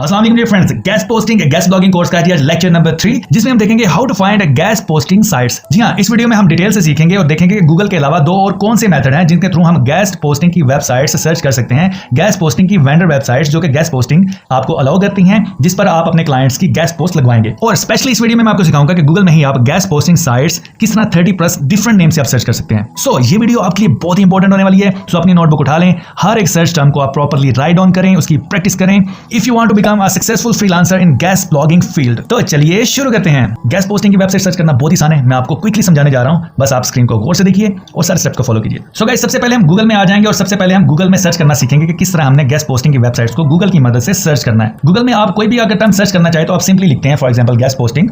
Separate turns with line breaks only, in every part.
अस्सलाम वालेकुम friends, guest posting guest blogging course का आज लेक्चर नंबर 3, जिसमें हम देखेंगे how to find guest posting sites. जी हां, इस वीडियो में हम डिटेल से सीखेंगे और देखेंगे कि गूगल के अलावा दो और कौन से मेथड हैं जिनके थ्रू हम गैस पोस्टिंग की वेबसाइट्स सर्च कर सकते हैं। गैस पोस्टिंग की वेंडर वेबसाइट्स जो कि गैस पोस्टिंग आपको अलाउ करती हैं, जिस पर आप अपने क्लाइंट्स की गैस पोस्ट लगवाएंगे। और स्पेशली इस वीडियो में मैं आपको सिखाऊंगा कि गूगल में ही आप गैस पोस्टिंग साइट्स किस तरह 30+ डिफरेंट नेम से आप सर्च कर सकते हैं। सो ये वीडियो आपके लिए बहुत ही इंपॉर्टेंट होने वाली है। सो अपनी नोटबुक उठा लें, हर एक सर्च टर्म को आप प्रॉपर्ली राइट डाउन करें, उसकी प्रैक्टिस करें if you want to become a successful freelancer in guest blogging field. तो चलिए शुरू करते हैं। गैस पोस्टिंग की वेबसाइट सर्च करना बहुत ही आसान है, मैं आपको क्विकली समझाने जा रहा हूं, बस आप स्क्रीन को गौर से देखिए और सारे स्टेप्स को फॉलो कीजिए। सो गाइस, सबसे पहले हम गूगल में आ जाएंगे और सबसे पहले हम गूगल में सर्च करना सीखेंगे कि किस तरह हमने गैस पोस्टिंग की वेबसाइट्स को गूगल की मदद से सर्च करना है। गूगल में आप कोई भी अगर टर्म सर्च करना चाहे तो आप सिंपली लिखते हैं फॉर एग्जांपल गैस पोस्टिंग,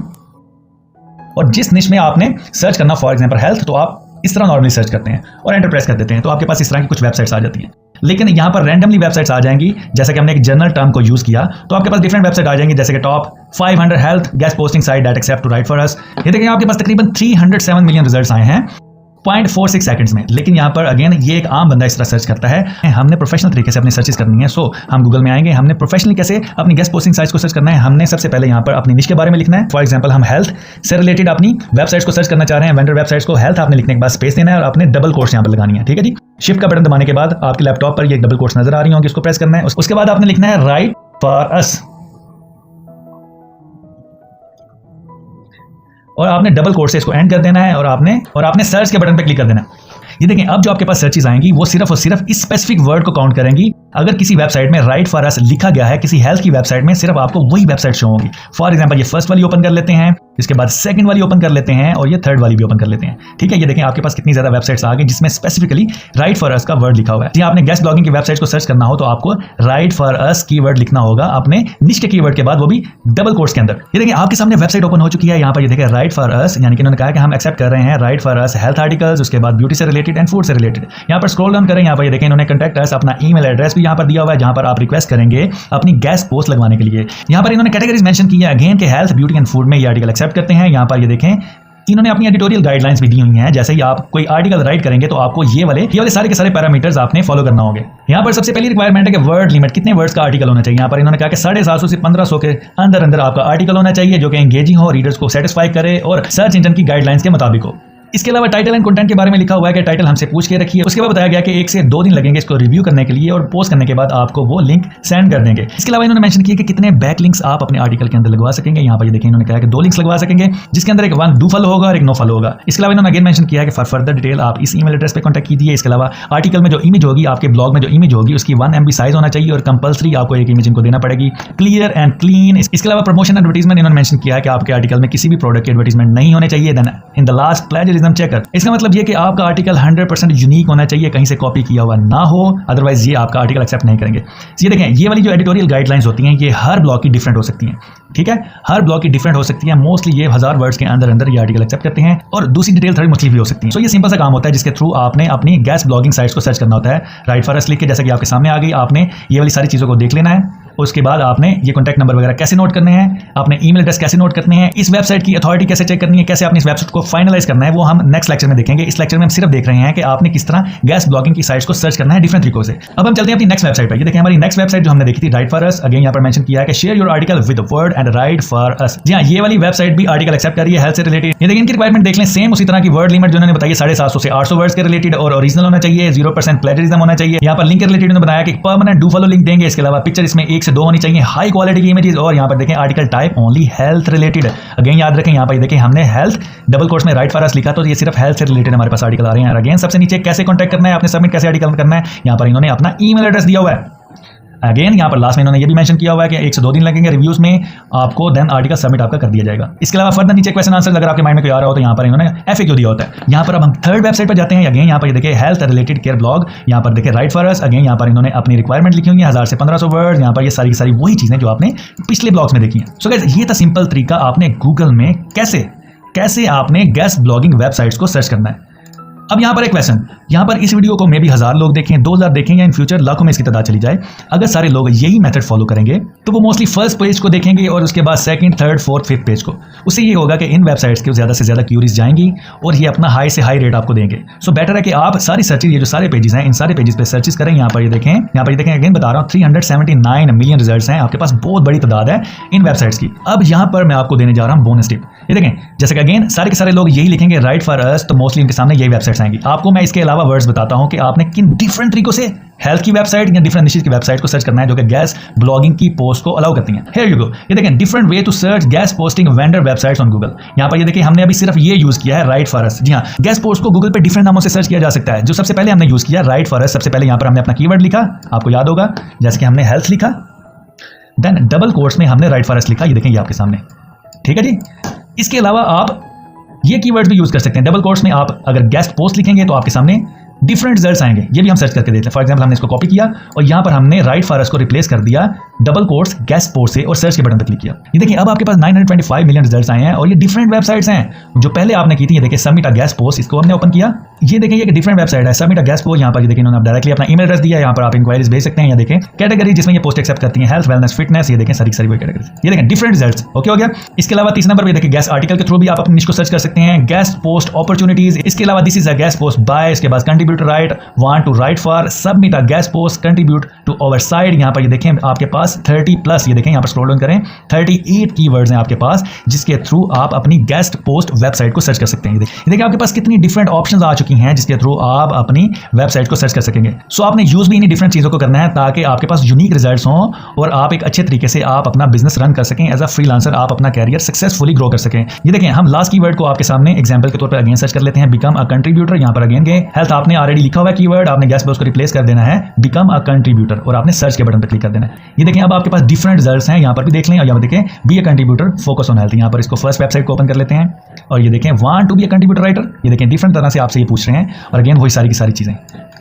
और जिस निश में आपने सर्च करना फॉर एग्जांपल हेल्थ, तो आप इस तरह नॉर्मली सर्च करते हैं और एंटर प्रेस कर देते हैं, तो आपके पास इस तरह की कुछ वेबसाइट्स आ जाती हैं। लेकिन यहाँ पर रैंडमली वेबसाइट्स आ जाएंगी, जैसे कि हमने एक जनरल टर्म को यूज किया तो आपके पास डिफरेंट वेबसाइट आ जाएंगी, जैसे कि top 500 health guest posting site that accept to write for us. ये देखिए आपके पास तकरीबन 307 मिलियन रिजल्ट्स आए हैं 0.46 सेकंड्स में। लेकिन यहाँ पर अगेन ये एक आम बंदा इस तरह सर्च करता है। हमने प्रोफेशनल तरीके से अपनी सर्चेस करनी है। सो हम गूगल में आएंगे, हमने प्रोफेशनली कैसे अपनी गैस पोस्टिंग साइट्स को सर्च करना है। हमने सबसे पहले यहाँ पर अपनी निश के बारे में लिखना है। फॉर एग्जांपल हम हेल्थ से रिलेटेड अपनी वेबसाइट्स को सर्च करना चाह रहे हैं, वेंडर वेबसाइट्स को। हेल्थ आपने लिखने के बाद स्पेस देना है और अपने डबल कोट्स यहाँ पर लगानी है, ठीक है जी। शिफ्ट का बटन दबाने के बाद आपके लैपटॉप पर ये डबल कोट्स नजर आ रही होंगी, इसको प्रेस करना है। उसके बाद आपने लिखना है राइट फॉर अस, और आपने डबल कोट से इसको एंड कर देना है और आपने सर्च के बटन पे क्लिक कर देना है। ये देखें, अब जो आपके पास सर्चेस आएंगी वो सिर्फ और सिर्फ इस स्पेसिफिक वर्ड को काउंट करेंगी। अगर किसी वेबसाइट में राइट फॉर अस लिखा गया है, किसी हेल्थ की वेबसाइट में सिर्फ आपको वही वेबसाइट शो होगी। फॉर एग्जांपल ये फर्स्ट वाली ओपन कर लेते हैं, इसके बाद सेकंड वाली ओपन कर लेते हैं और ये थर्ड वाली भी ओपन कर लेते हैं, ठीक है। ये देखें आपके पास कितनी ज्यादा वेबसाइट्स आ गई जिसमें स्पेसिफिकली राइट फॉर अस का वर्ड लिखा हुआ है। जी, आपने गैस ब्लॉगिंग की वेबसाइट्स को सर्च करना हो तो आपको राइट फॉर अस कीवर्ड लिखना होगा अपने निश के कीवर्ड के बाद, वो भी डबल कोट्स के अंदर। ये देखें आपके सामने वेबसाइट ओपन हो चुकी है। यहाँ पर ये देखें राइट फॉर अस, यानी कि उन्होंने कहा कि हम एक्सेप्ट कर रहे हैं right for us health articles, उसके बाद ब्यूटी से रिलेटेड एंड फूड से रिलेटेड। यहाँ पर स्क्रॉल डाउन करें, यहाँ पर ये देखें इन्होंने कॉन्टैक्ट अस, अपना ईमेल एड्रेस भी यहाँ पर दिया हुआ है जहाँ पर आप रिक्वेस्ट करेंगे अपनी गैस पोस्ट लगवाने के लिए। यहाँ पर इन्होंने कैटेगरीज मेंशन की है अगेन के हेल्थ, ब्यूटी एंड फूड में ये आर्टिकल एक्सेप्ट करते हैं। यहाँ पर ये देखें इन्होंने अपनी एडिटोरियल गाइडलाइंस भी दी हुई हैं, जैसे ही आप कोई आर्टिकल राइट करेंगे तो आपको ये वाले सारे के सारे पैरामीटर्स आपने फॉलो करना होंगे। यहाँ पर सबसे पहली रिक्वायरमेंट है कि वर्ड लिमिट, कितने वर्ड्स का आर्टिकल होना चाहिए। यहाँ पर इन्होंने कहा कि 750 से 1500 के अंदर आपका आर्टिकल होना चाहिए जो कि एंगेजिंग हो, रीडर्स को सेटिस्फाई करे और सर्च इंजन की गाइडलाइंस के मुताबिक हो। इसके अलावा टाइटल एंड कंटेंट के बारे में लिखा हुआ है कि टाइटल हमसे पूछ के रखिए। उसके बाद बताया गया कि 1 से 2 दिन लगेंगे इसको रिव्यू करने के लिए और पोस्ट करने के बाद आपको वो लिंक सेंड कर देंगे। इसके अलावा इन्होंने मेंशन किया कि कितने बैक लिंक्स आप अपने आर्टिकल के अंदर लगवा सकेंगे। यहाँ पर ये देखिए इन्होंने कहा कि 2 लिंक्स लगवा सकेंगे, जिसके अंदर एक 1 डू फॉलो होगा और एक नो फॉलो होगा। इसके अलावा इन्होंने अगेन मेंशन किया है कि फॉर फर्दर डिटेल आप इस ईमेल एड्रेस पे कॉन्टैक्ट कीजिए। इसके अलावा आर्टिकल में जो इमेज होगी, आपके ब्लॉग में जो इमेज होगी, उसकी 1 MB साइज होना चाहिए और कंपल्सरी आपको एक इमेज इनको देना पड़ेगी, क्लियर एंड क्लीन। इसके अलावा प्रमोशन एडवर्टाइजमेंट इन्होंने मेंशन किया है कि आपके आर्टिकल में किसी भी प्रोडक्ट की एडवर्टाइजमेंट नहीं होने चाहिए। Then in the last plagiarism checker, इसका मतलब ये कि आपका आर्टिकल 100% यूनिक होना चाहिए, कहीं से कॉपी किया हुआ ना हो, अदरवाइज ये आपका आर्टिकल एक्सेप्ट नहीं करेंगे। ये देखें, ये वाली जो एडिटोरियल गाइडलाइंस होती हैं ये हर ब्लॉग की डिफरेंट हो सकती हैं, ठीक है। हर ब्लॉग की डिफरेंट हो सकती है, मोस्टली ये 1000 वर्ड्स के अंदर ये आर्टिकल एक्सेप्ट करते हैं और दूसरी डिटेल थोड़ी मुख्तलिफ भी हो सकती है। तो ये सिंपल सा काम होता है जिसके थ्रू आपने अपनी गैस ब्लॉगिंग साइट्स को सर्च करना होता है। राइट फॉर अस लिख के, जैसे कि आपके सामने आ गई, आपने ये वाली सारी चीज़ों को देख लेना है। उसके बाद आपने ये कॉन्टैक्ट नंबर वगैरह कैसे नोट करने हैं, आपने ईमेल एड्रेस कैसे नोट करने हैं, इस वेबसाइट की अथॉरिटी कैसे चेक करनी है, कैसे आपने इस वेबसाइट को फाइनलाइज करना है, वो हम नेक्स्ट लेक्चर में देखेंगे। इस लेक्चर में हम सिर्फ देख रहे हैं कि आपने किस तरह गैस ब्लॉगिंग की साइट्स को सर्च करना है डिफरेंट तरीकों से। अब हम चलते हैं अपनी नेक्स्ट वेबसाइट पर। ये देखिए हमारी नेक्स्ट वेबसाइट जो हमने देखी थी राइट फॉर अस, अगेन यहाँ पर मेंशन किया है कि share your article with world and write for us. जी हाँ, ये वाली वेबसाइट भी आर्टिकल एक्सेप्ट कर रही है हेल्थ से रिलेटेड। ये देखिए इनकी रिक्वायरमेंट देख लें, सेम उसी तरह की वर्ड लिमिट जो उन्होंने बताई 750 से 800 वर्ड्स के रिलेटेड और ओरिजिनल होना चाहिए, 0% प्लेजरिज्म होना चाहिए। यहाँ पर लिंक के रिलेटेड उन्होंने बताया कि परमानेंट डू फॉलो लिंक देंगे। इसके अलावा पिक्चर इसमें 1 से 2 होनी चाहिए, हाई क्वालिटी इमेजेस, और यहाँ पर देखें article type only health related. Again याद रखें, यहाँ पर देखें हमने हेल्थ डबल कोट्स में राइट फॉर अस लिखा, तो ये सिर्फ हेल्थ से रिलेटेड हमारे पास आर्टिकल आ रहे हैं। अगेन सबसे नीचे कैसे कॉन्टैक्ट करना है, आपने सबमिट कैसे आर्टिकल करना है, यहाँ पर इन्होंने अपना ईमेल एड्रेस दिया हुआ है। अगेन यहाँ पर लास्ट में इन्होंने ये भी मेंशन किया हुआ है कि 1 से 2 दिन लगेंगे रिव्यूज में, आपको देन आर्टिकल सबमिट आपका कर दिया जाएगा। इसके अलावा फर्दर नीचे क्वेश्चन आंसर अगर आपके माइंड में कोई आ रहा हो तो यहाँ पर इन्होंने FAQ दिया होता है। यहाँ पर अब हम थर्ड वेबसाइट पर जाते हैं। अगेन यहाँ पर ये देखिए हेल्थ रिलेटेड केयर ब्लॉग, यहाँ पर देखिए राइट फॉर अस। अगेन यहाँ पर इन्होंने अपनी रिक्वायरमेंट लिखी हुई है 1000 से 1500 वर्ड्स। यहाँ पर ये सारी की सारी वही चीज़ें जो आपने पिछले ब्लॉग्स में देखी हैं। सो गाइस, ये था सिंपल तरीका आपने गूगल में कैसे आपने गैस ब्लॉगिंग वेबसाइट्स को सर्च करना है। अब यहाँ पर एक क्वेश्चन, यहाँ पर इस वीडियो को मे भी 1000 लोग देखें, 2000 देखें या इन फ्यूचर लाखों में इसकी तादाद चली जाए, अगर सारे लोग यही मेथड फॉलो करेंगे तो वो मोस्टली फर्स्ट पेज को देखेंगे और उसके बाद second, third, fourth, fifth page को। उससे ये होगा कि इन वेबसाइट्स के ज़्यादा से ज़्यादा क्यूरीज जाएंगी और ये अपना हाई से हाई रेट आपको देंगे। सो बेटर है कि आप सारी सर्चेज, ये जो सारे पेजेस हैं, इन सारे पेजेस पे सर्चेस करें। यहाँ पर ये देखें, यहाँ पर ये देखें, अगेन बता रहा हूँ 379 मिलियन रिजल्ट्स हैं, आपके पास बहुत बड़ी तादाद है इन वेबसाइट्स की। अब यहाँ पर मैं आपको देने जा रहा हूँ बोनस टिप। ये देखें, जैसे कि अगेन सारे के सारे लोग यही लिखेंगे राइट फॉर अस, तो मोस्टली उनके सामने यही वेबसाइट्स आएंगी। आपको मैं इसके अलावा वर्ड्स बताता हूं कि आपने किन डिफरेंट तरीकों से हेल्थ की वेबसाइट या डिफरेंट निशेस की वेबसाइट को सर्च करना है जो कि गैस ब्लॉगिंग की पोस्ट को अलाउ करती हैं। हियर यू गो, ये देखें, different way to search guest posting vendor websites on Google. यहाँ पर ये देखिए, हमने अभी सिर्फ ये यूज किया है राइट फॉर अस। जी हाँ, गैस पोस्ट को गूगल पे डिफरेंट नामों से सर्च किया जा सकता है। जो सबसे पहले हमने यूज किया राइट फॉर अस, सबसे पहले यहाँ पर हमने अपना कीवर्ड लिखा, आपको याद होगा, जैसे कि हमने हेल्थ लिखा, देन डबल कोट्स में हमने राइट फॉर अस लिखा, ये देखें ये आपके सामने, ठीक है जी। इसके अलावा आप ये कीवर्ड्स भी यूज कर सकते हैं। डबल कोट्स में आप अगर गेस्ट पोस्ट लिखेंगे तो आपके सामने डिफरेंट रिजल्ट्स आएंगे, ये भी हम सर्च करके देते हैं। फॉर एग्जांपल हमने इसको कॉपी किया और यहाँ पर हमने राइट फॉर अस को रिप्लेस कर दिया डबल कोट्स गेस्ट पोस्ट से और सर्च के बटन पर क्लिक किया। ये देखिए, अब आपके पास 925 मिलियन रिजल्ट्स आए हैं और ये डिफरेंट वेबसाइट्स हैं जो पहले आपने की थी। ये देखिए, सबमिट अ गेस्ट पोस्ट, इसको हमने ओपन किया, ये देखें ये डिफरेंट वेबसाइट है, सबमिट अ गेस्ट पोस्ट। यहाँ पर ये देखिए, इन्होंने डायरेक्टली अपना ईमेल एड्रेस दिया है, यहाँ पर आप इंक्वायरीज भेज सकते हैं। ये देखें कैटेगरी जिसमें ये पोस्ट एक्सेप्ट करती हैं, हेल्थ, वेलनेस, फिटनेस, ये देखें सारी सारी कैटेगरी, ये देखें डिफरेंट रिजल्ट्स। ओके हो गया। इसके अलावा 30 नंबर पे देखिए, गेस्ट आर्टिकल के थ्रू भी आप अपनी निश को सर्च कर सकते हैं, गेस्ट पोस्ट अपॉर्चुनिटीज। इसके अलावा this is a guest post by, इसके बाद contribute write, want to write for, submit a guest post, contribute to our site. यहाँ पर ये देखें आपके पास 30 प्लस, ये देखें यहाँ पर स्क्रॉल डाउन करें, 38 कीवर्ड्स हैं आपके पास जिसके थ्रू आप अपनी गेस्ट पोस्ट वेबसाइट को सर्च कर सकते हैं। ये देखिए आपके पास कितनी डिफरेंट ऑप्शंस आ चुकी हैं जिसके थ्रू आप अपनी वेबसाइट को सर्च कर सकेंगे। सो आपने यूज भी इन्हीं डिफरेंट चीजों को करना है ताकि आपके पास यूनिक रिजल्ट्स हों और आप एक अच्छे तरीके से आप अपना बिजनेस रन कर सकें। एज अ फ्रीलांसर आप अपना कैरियर सक्सेसफुली ग्रो कर सकें। ये देखें, हम लास्ट कीवर्ड को आपके सामने एग्जांपल के तौर पर अगेन सर्च कर लेते हैं, बिकम अ कंट्रीब्यूटर। यहाँ पर अगेन गए, हेल्थ आपने ऑलरेडी लिखा हुआ है कीवर्ड, आपने गेस्ट पोस्ट को रिप्लेस कर देना है बिकम अ कंट्रीब्यूटर और आपने सर्च के बटन पर क्लिक कर देना है। ये देखें, अब आपके पास डिफरेंट रिजल्ट्स हैं, यहाँ पर भी देख लें और यहाँ पर देखें B a contributor, focus on health. यहाँ पर इसको फर्स्ट वेबसाइट को ओपन कर लेते हैं और ये देखें want to be a contributor writer. ये देखें डिफरेंट तरह से आपसे ये पूछ रहे हैं और अगेन वही सारी की सारी चीजें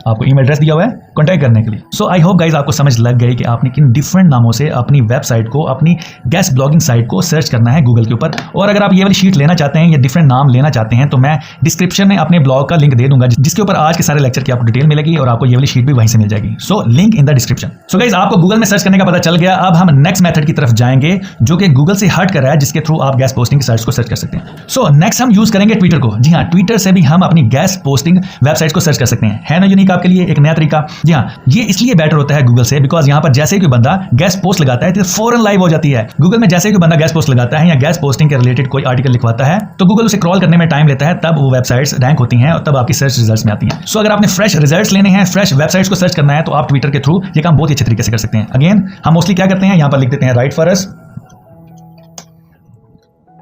आपको ईमेल एड्रेस दिया हुआ है कॉन्टैक्ट करने के लिए। सो आई होप गाइज आपको समझ लग गई कि आपने किन डिफरेंट नामों से अपनी वेबसाइट को, अपनी गेस्ट ब्लॉगिंग साइट को सर्च करना है गूगल के ऊपर। और अगर आप ये वाली शीट लेना चाहते हैं या डिफरेंट नाम लेना चाहते हैं तो मैं डिस्क्रिप्शन में अपने ब्लॉग का लिंक दे दूंगा जिसके ऊपर आज के सारे लेक्चर की आपको डिटेल मिलेगी और आपको ये वाली शीट भी वहीं से मिल जाएगी। So link in the description. So guys आपको गूगल में सर्च करने का पता चल गया। अब हम नेक्स्ट मेथड की तरफ जाएंगे जो कि गूगल से हट कर रहा है, जिसके थ्रू आप गेस्ट पोस्टिंग साइट्स को सर्च कर सकते हैं। सो नेक्स्ट हम यूज करेंगे ट्विटर को। जी हाँ, ट्विटर से भी हम अपनी गेस्ट पोस्टिंग वेबसाइट को सर्च कर सकते हैं। है ना यूनिक आपके लिए एक नया तरीका। जी हाँ, ये इसलिए बेटर होता है गूगल से बिकॉज यहाँ पर जैसे ही कोई बंदा गेस्ट पोस्ट लगाता है तो फौरन लाइव हो जाती है। गूगल में जैसे ही कोई बंदा गेस्ट पोस्ट लगाता है या गेस्ट पोस्टिंग के रिलेटेड कोई आर्टिकल लिखवाता है तो गूगल उसे क्रॉल करने में टाइम लेता है, तब वो वेबसाइट्स रैंक होती हैं और तब आपकी सर्च रिजल्ट्स में आती हैं। सो अगर आपने फ्रेश रिजल्ट्स लेने हैं, फ्रेश वेबसाइट्स को सर्च करना है तो आप ट्विटर के थ्रू ये काम बहुत ही अच्छे तरीके से कर सकते हैं। अगेन हम मोस्टली क्या करते हैं, यहाँ पर लिख देते हैं राइट फॉर अस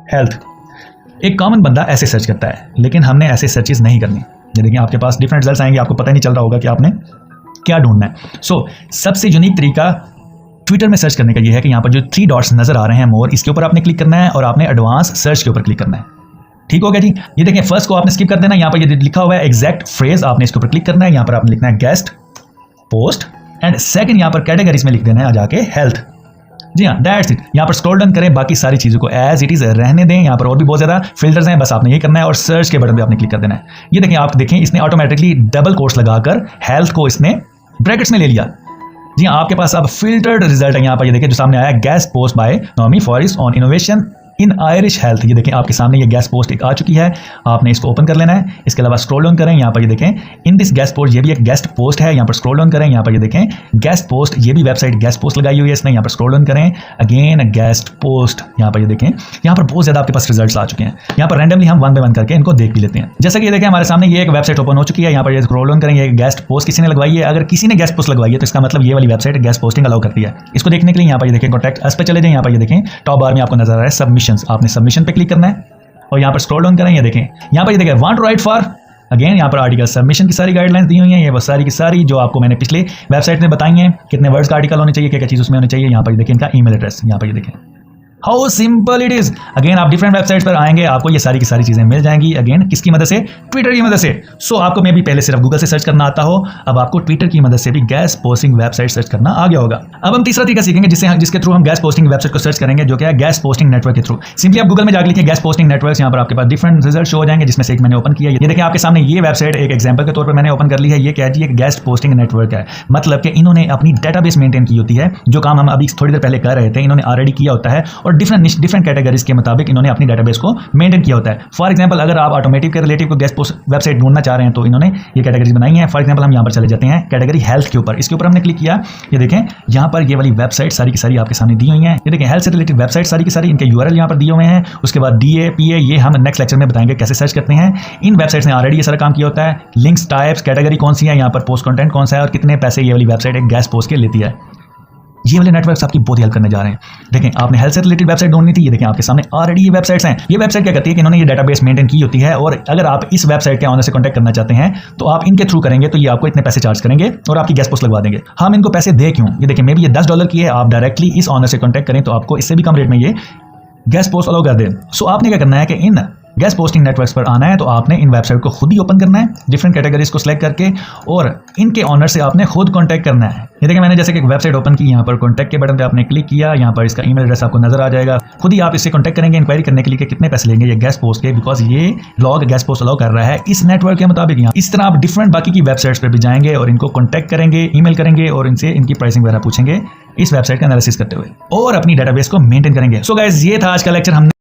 हेल्थ। एक कॉमन बंदा ऐसे सर्च करता है लेकिन हमने ऐसे सर्चेस नहीं करनी। देखिए आपके पास डिफरेंट रिजल्ट्स आएंगे, आपको पता ही नहीं चल रहा होगा कि आपने क्या ढूंढना है। सो सबसे यूनिक तरीका ट्विटर में सर्च करने का ये है कि यहाँ पर जो 3 डॉट्स नजर आ रहे हैं मोर, इसके ऊपर आपने क्लिक करना है और आपने एडवांस सर्च के ऊपर क्लिक करना है। ठीक हो गया जी। ये देखें फर्स्ट को आपने स्किप कर देना, यहाँ पर ये लिखा हुआ है एग्जैक्ट फ्रेज, आपने इसके ऊपर क्लिक करना है। यहाँ पर आपने लिखना है गेस्ट पोस्ट एंड सेकंड यहाँ पर कैटेगरीज में लिख देना है जाके हेल्थ। जी हाँ, दैट्स इट। यहाँ पर स्क्रॉल डाउन करें, बाकी सारी चीज़ों को एज इट इज रहने दें। यहाँ पर और भी बहुत ज़्यादा फिल्टर्स हैं, बस आपने ये करना है और सर्च के बटन पे आपने क्लिक कर देना है। ये देखें, आप देखें इसने ऑटोमेटिकली डबल कोट्स लगाकर हेल्थ को इसने ब्रैकेट्स में ले लिया। जी हाँ, आपके पास अब फिल्टर्ड रिजल्ट है। यहाँ पर ये देखिए जो सामने आया, गेस्ट पोस्ट बाय नॉमी फॉरिस on innovation in Irish health. ये देखें आपके सामने ये गेस्ट पोस्ट एक आ चुकी है, आपने इसको ओपन कर लेना है। इसके अलावा स्क्रॉल डाउन करें, यहाँ पर ये देखें इन दिस गेस्ट पोस्ट, ये भी एक गेस्ट पोस्ट है। यहाँ पर स्क्रॉल डाउन करें, यहाँ पर ये देखें गेस्ट पोस्ट, ये भी वेबसाइट गेस्ट पोस्ट लगाई हुई है इसने। यहाँ पर स्क्रॉल डाउन करें, अगेन गेस्ट पोस्ट, यहाँ पर ये देखें, यहाँ पर बहुत ज़्यादा आपके पास रिजल्ट्स आ चुके हैं। यहाँ पर रैंडमली हम 1 बाय 1 करके इनको देख भी लेते हैं। जैसे कि ये देखें हमारे सामने ये एक वेबसाइट ओपन हो चुकी है। यहाँ पर ये स्क्रॉल डाउन करें, ये गेस्ट पोस्ट किसी ने लगवाई है। अगर किसी ने गेस्ट पोस्ट लगवाई है तो इसका मतलब ये वाली वेबसाइट गेस्ट पोस्टिंग अलाउ करती है। इसको देखने के लिए यहाँ पर ये देखें कॉन्टैक्ट अस पे चले जाएं। यहाँ पर ये देखें टॉप बार में आपको नजर आ रहा है सबमिशंस, आपने सबमिशन पे क्लिक करना है और यहाँ पर स्क्रॉल डाउन करें। ये देखें यहाँ पर ये देखें want to write for, again यहाँ पर आर्टिकल सबमिशन की सारी गाइडलाइंस दी हुई हैं। ये वो सारी की सारी जो आपको मैंने पिछले वेबसाइट में बताई हैं, कितने वर्ड्स का आर्टिकल होने चाहिए, क्या क्या चीज़ उसमें होनी चाहिए। यहाँ पर देखिए इनका ईमेल एड्रेस, यहाँ पर ये देखें how simple it is. Again आप डिफरेंट वेबसाइट्स पर आएंगे, आपको ये सारी की सारी चीजें मिल जाएंगी। अगेन किसकी मदद से? ट्विटर की मदद से। सो आपको मे भी पहले सिर्फ गूगल से सर्च करना आता हो, अब आपको ट्विटर की मदद से भी गेस्ट पोस्टिंग वेबसाइट सर्च करना आ गया होगा। अब हम तीसरा तरीका सीखेंगे जिसके थ्रू हम गेस्ट पोस्टिंग वेबसाइट को सर्च करेंगे, जो क्या है गेस्ट पोस्टिंग नेटवर्क के थ्रू। सिंपली आप गूगल में जाकर लिखिए गेस्ट पोस्टिंग नेटवर्क, यहाँ पर आपके पास डिफरेंट रिजल्ट शो हो जाएंगे, जिसमें से एक मैंने ओपन किया। ये देखिए आपके सामने ये वेबसाइट एक एग्जांपल के तौर पर मैंने ओपन कर ली है। ये क्या है जी? एक गेस्ट पोस्टिंग नेटवर्क है। मतलब कि इन्होंने अपनी डेटाबेस मेंटेन की होती है, जो काम हम अभी थोड़ी देर पहले कर रहे थे इन्होंने ऑलरेडी किया होता है, और डिफरेंट कैटेगरीज के मुताबिक इन्होंने अपनी डेटाबेस को मेंटेन किया होता है। फॉर एग्जांपल अगर आप ऑटोमेटिव के रिलेटिव को गेस्ट पोस्ट वेबसाइट ढूंढना चाह रहे हैं तो इन्होंने ये कैटेगरीज बनाई हैं। फॉर एग्जांपल हम यहाँ पर चले जाते हैं कैटेगरी हेल्थ के ऊपर, इसके ऊपर हमने क्लिक किया। ये देखें यहाँ पर ये वाली वेबसाइट सारी की सारी आपके सामने दी हुई हैं। ये देखें हेल्थ से रिलेटेड वेबसाइट सारी की सारी, इनके यूआरएल यहाँ पर दिए हुए हैं। उसके बाद DA PA ये हम नेक्स्ट लेक्चर में बताएंगे कैसे सर्च करते हैं। इन वेबसाइट्स ने ऑलरेडी ये सारा काम किया होता है। लिंक्स, टाइप्स, कैटेगरी कौन सी है, यहाँ पर पोस्ट कंटेंट कौन सा है और कितने पैसे ये वाली वेबसाइट एक गेस्ट पोस्ट के लेती है। ये वाले नेटवर्क्स आपकी बहुत हेल्प करने जा रहे हैं। देखें आपने हेल्थ से रिलेटेड वेबसाइट ढूंढनी थी, ये देखें आपके सामने ऑलरेडी ये वेबसाइट्स हैं। ये वेबसाइट क्या करती है कि इन्होंने ये डेटाबेस मेंटेन की होती है, और अगर आप इस वेबसाइट के ऑनर से कांटेक्ट करना चाहते हैं तो आप इनके थ्रू करेंगे तो ये आपको इतने पैसे चार्ज करेंगे और आपकी गेस्ट पोस्ट लगवा देंगे। हम इनको पैसे दे क्यों? ये देखें मे भी ये $10 की है, आप डायरेक्टली इस ऑनर से कांटेक्ट करें तो आपको इससे भी कम रेट में ये गेस्ट पोस्ट अलाउ कर दें। सो आपने क्या करना है कि इन गेस्ट पोस्टिंग नेटवर्क्स पर आना है तो आपने इन वेबसाइट को खुद ही ओपन करना है, डिफरेंट कैटेगरीज को सिलेक्ट करके, और इनके ऑनर से आपने खुद कांटेक्ट करना है। ये देखिए मैंने जैसे कि एक वेबसाइट ओपन की, यहाँ पर कांटेक्ट के बटन पे आपने क्लिक किया, यहाँ पर इसका ईमेल एड्रेस आपको नजर आ जाएगा। खुद ही आप इससे कांटेक्ट करेंगे इंक्वायरी करने के लिए कि कितने पैसे लेंगे ये गेस्ट पोस्ट के, बिकॉज ये ब्लॉग गेस्ट पोस्ट अलाउ कर रहा है इस नेटवर्क के मुताबिक। यहाँ इस तरह आप डिफरेंट बाकी की वेबसाइट्स पर भी जाएंगे और इनको कांटेक्ट करेंगे, ईमेल करेंगे और इनसे इनकी प्राइसिंग वगैरह पूछेंगे इस वेबसाइट का एनालिसिस करते हुए, और अपनी डेटाबेस को मेंटेन करेंगे। सो गाइस ये था आज का लेक्चर। हमने